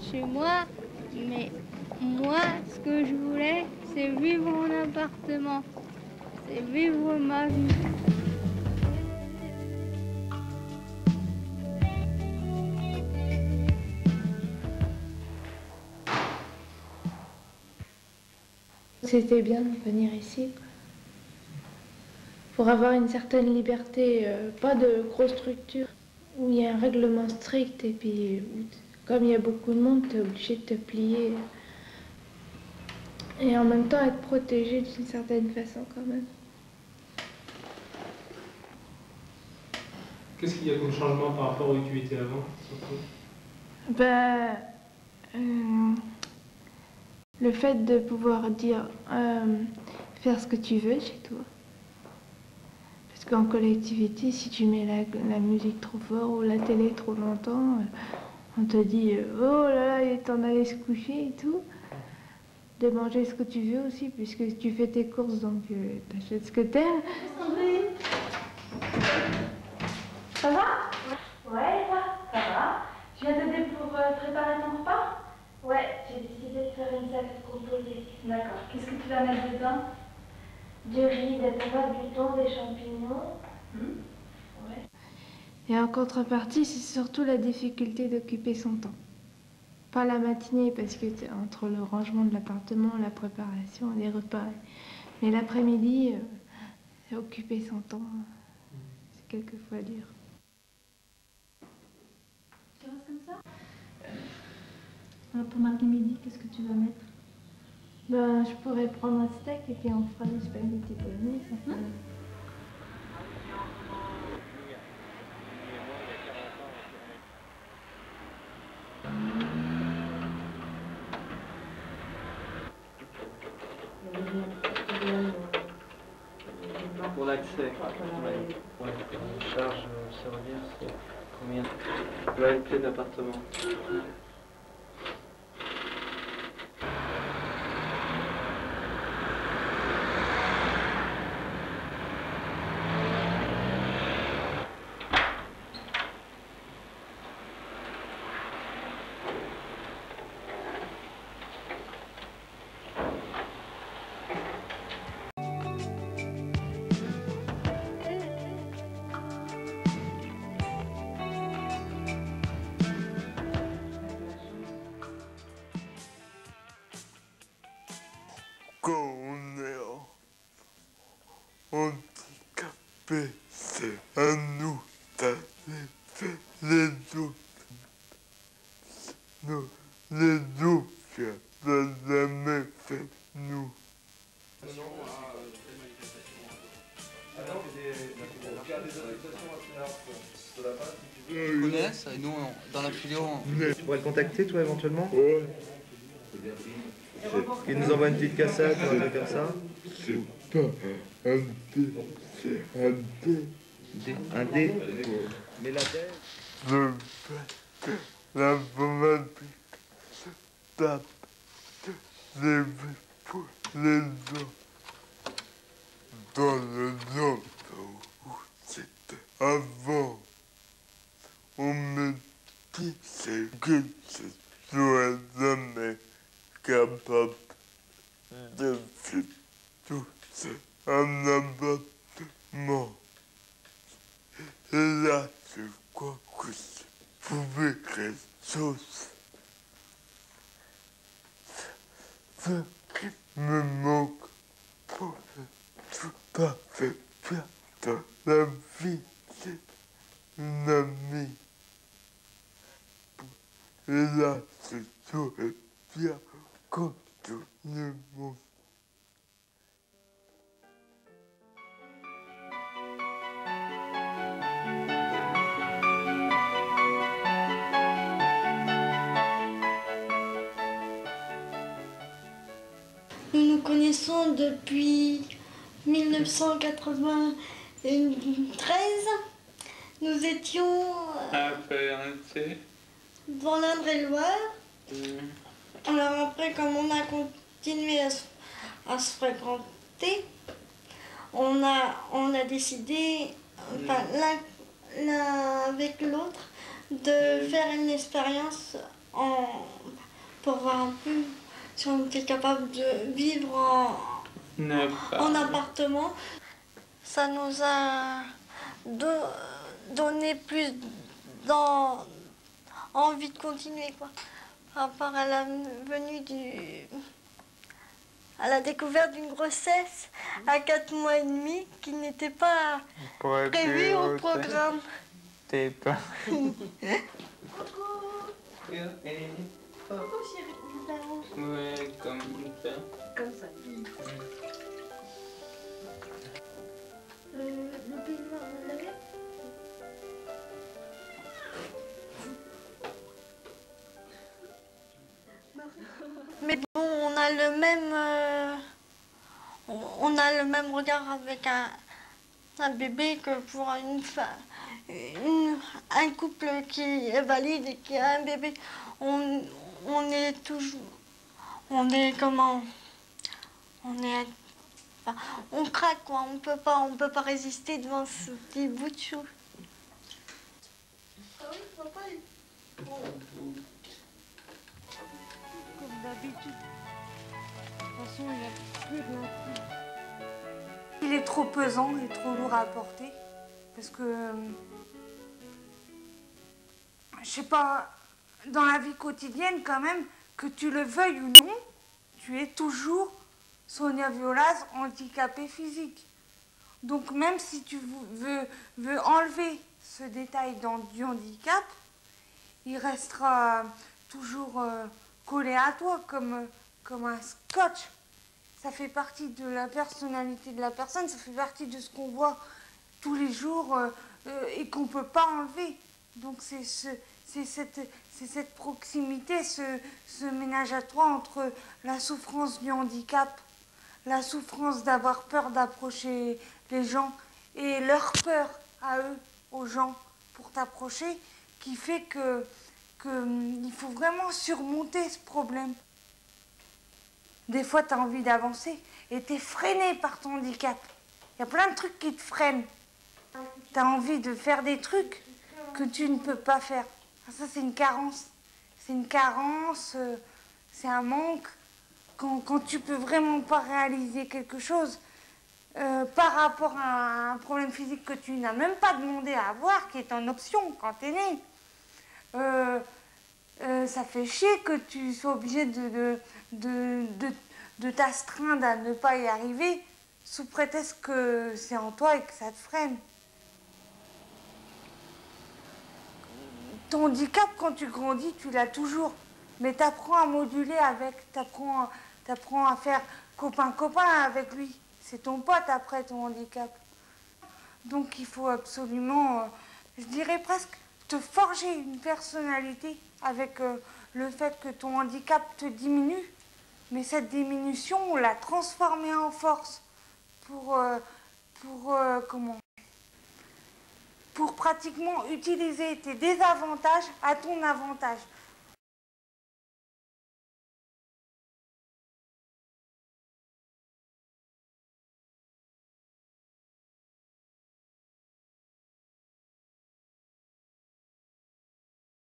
chez moi, mais moi, ce que je voulais, c'est vivre en appartement, c'est vivre ma vie. C'était bien de venir ici, quoi. Pour avoir une certaine liberté, pas de grosses structures, où il y a un règlement strict et puis comme il y a beaucoup de monde, tu es obligé de te plier. Et en même temps être protégé d'une certaine façon quand même. Qu'est-ce qu'il y a comme changement par rapport à où tu étais avant, surtout? Le fait de pouvoir dire, faire ce que tu veux chez toi. Parce qu'en collectivité, si tu mets la musique trop fort ou la télé trop longtemps, on te dit oh là là, t'en allais se coucher et tout. De manger ce que tu veux aussi, puisque tu fais tes courses, donc t'achètes ce que t'aimes. Ça va? Ouais, ça va. Tu viens t'aider pour préparer ton repas? Ouais, j'ai décidé de faire une salade composée. D'accord. Qu'est-ce que tu vas mettre dedans? Du riz, des tomates, du thon, des champignons. Ouais. Et en contrepartie, c'est surtout la difficulté d'occuper son temps. Pas la matinée, parce que entre le rangement de l'appartement, la préparation, les repas. Mais l'après-midi, occuper son temps, c'est quelquefois dur. Tu restes comme ça? Alors pour mardi midi, qu'est-ce que tu vas mettre? Ben, je pourrais prendre un steak et puis on fera des spaghettis bolognese. Pour l'accès, pour la charge servir, c'est combien? L'OLP d'appartement. Quand on est handicapé, c'est à nous d'aller faire les autres. Les autres n'ont jamais fait nous. Ils connaissent, et nous, dans la filière, Tu pourrais le contacter, toi, éventuellement? Ouais. Il nous envoie une petite cassette, un truc comme ça. C'est pas un dé, c'est un dé. Un dé. Mais la dé. Je fais l'informatique, tape les pour les autres. Dans le monde où c'était avant, on me disait que je serais jamais capable de faire tout ça en appartement. Et là, je crois que je pouvais quelque chose. Ce qui me manque pour tout à fait bien dans la vie, c'est une amie. Et là, je serais bien comme tout le monde. Nous nous connaissons depuis 1993. Nous étions dans l'Indre-et-Loire. Alors après, comme on a continué à se fréquenter, on a décidé, enfin, l'un avec l'autre, de faire une expérience pour voir un peu si on était capable de vivre en appartement. Ça nous a donné plus envie de continuer, quoi. Par rapport à la venue à la découverte d'une grossesse à 4 mois et demi qui n'était pas prévue au programme. T'es pas. Coucou. Coucou chérie. Ouais, comme ça. Comme ça. Le peignoir, vous l'avez? Mais bon, on a le même regard avec un bébé que pour un couple qui est valide et qui a un bébé. On est toujours, on craque, quoi. On peut pas résister devant ce petit bout de chou. Ah oui, papa, comme d'habitude. De toute façon, il n'y a plus de l'infini. Il est trop pesant, il est trop lourd à porter. Parce que, je sais pas, dans la vie quotidienne quand même, que tu le veuilles ou non, tu es toujours, Sonia Violaz, handicapée physique. Donc même si tu veux enlever ce détail du handicap, il restera toujours collé à toi comme un scotch. Ça fait partie de la personnalité de la personne, ça fait partie de ce qu'on voit tous les jours et qu'on ne peut pas enlever. Donc c'est cette proximité, ce ménage à trois entre la souffrance du handicap, la souffrance d'avoir peur d'approcher les gens et leur peur à eux, aux gens, pour t'approcher, qui fait qu'il faut vraiment surmonter ce problème. Des fois, tu as envie d'avancer et tu es freiné par ton handicap. Il y a plein de trucs qui te freinent. Tu as envie de faire des trucs que tu ne peux pas faire. Ça, c'est une carence. C'est une carence, c'est un manque. Quand tu peux vraiment pas réaliser quelque chose par rapport à un problème physique que tu n'as même pas demandé à avoir, qui est en option quand tu es né, ça fait chier que tu sois obligé de t'astreindre à ne pas y arriver sous prétexte que c'est en toi et que ça te freine. Ton handicap, quand tu grandis, tu l'as toujours. Mais tu apprends à moduler avec, tu apprends à faire copain-copain avec lui. C'est ton pote après ton handicap. Donc il faut absolument, je dirais presque, te forger une personnalité avec le fait que ton handicap te diminue. Mais cette diminution, la transformer en force pour pratiquement utiliser tes désavantages à ton avantage.